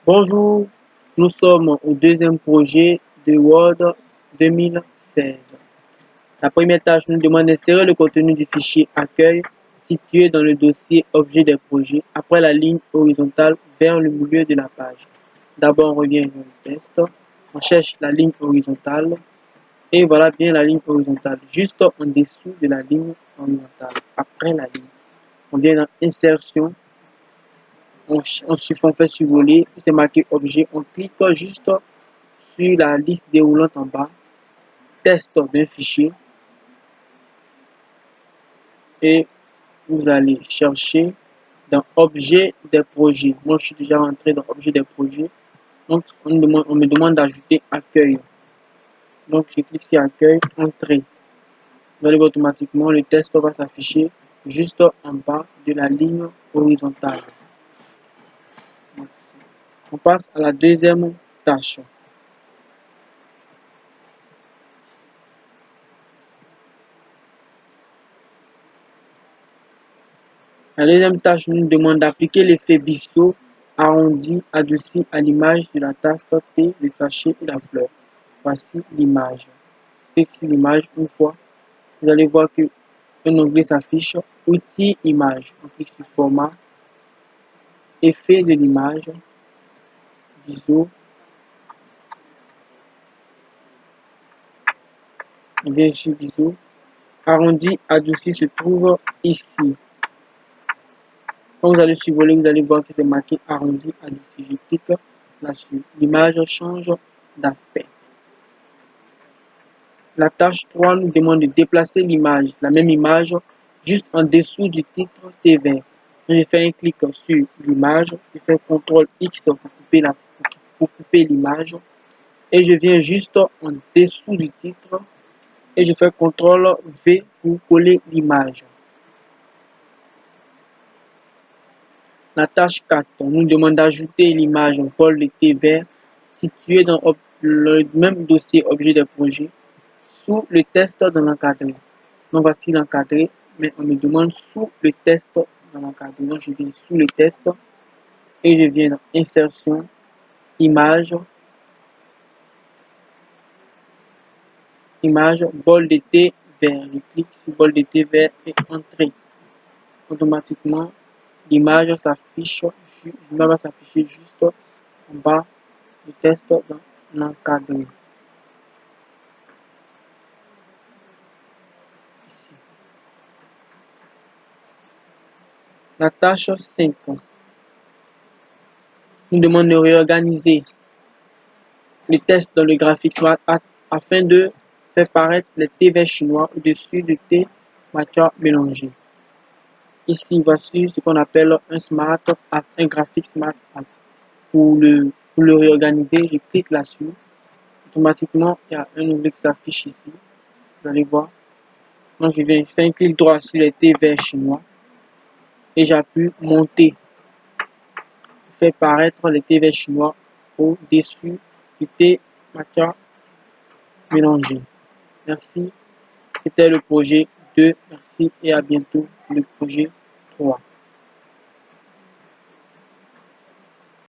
Bonjour, nous sommes au deuxième projet de Word 2016. La première tâche nous demande d'insérer le contenu du fichier accueil situé dans le dossier objet des projets après la ligne horizontale vers le milieu de la page. D'abord, on revient dans le test, on cherche la ligne horizontale et voilà bien la ligne horizontale, juste en dessous de la ligne horizontale, après la ligne. On vient dans Insertion. On fait survoler, c'est marqué objet, on clique juste sur la liste déroulante en bas, test d'un fichier, et vous allez chercher dans objet des projets. Moi, je suis déjà rentré dans objet des projets, donc on me demande d'ajouter accueil. Donc, je clique sur accueil, entrée. Vous allez voir automatiquement, le test va s'afficher juste en bas de la ligne horizontale. Merci. On passe à la deuxième tâche. La deuxième tâche nous demande d'appliquer l'effet biseau arrondi adouci à l'image de la tasse T, le sachet et la fleur. Voici l'image. Cliquez sur l'image une fois. Vous allez voir que un onglet s'affiche, outils image. On clique sur format, effet de l'image, biseau. On vient sur biseau. Arrondi adouci se trouve ici. Quand vous allez survoler, vous allez voir que c'est marqué arrondi adouci. Je clique là-dessus. L'image change d'aspect. La tâche 3 nous demande de déplacer l'image, la même image, juste en dessous du titre T vert. Je fais un clic sur l'image, je fais CTRL X pour couper l'image et je viens juste en dessous du titre et je fais CTRL V pour coller l'image. La tâche 4 nous demande d'ajouter l'image en bol de thé vert située dans le même dossier objet de projet sous le test dans l'encadré. Donc voici l'encadré, mais on me demande sous le test dans l'encadré. Donc je viens sous le test et je viens dans Insertion, Image, Image, bol de thé vert. Je clique sur bol de thé vert et Entrée. Automatiquement, l'image s'affiche, va s'afficher juste en bas du test dans l'encadré. Ici. La tâche 5 nous demande de réorganiser le test dans le graphique Smart afin de faire paraître les thés verts chinois au-dessus du thé matcha mélangé. Ici, voici ce qu'on appelle un graphique Smart Art. Pour le réorganiser, je clique là-dessus. Automatiquement, il y a un onglet qui s'affiche ici. Vous allez voir. Donc, je vais faire un clic droit sur les thés verts chinois et j'appuie monter. Faire paraître les thés verts chinois au-dessus du thé matcha mélangé. Merci. C'était le projet 2. Merci et à bientôt pour le projet 3.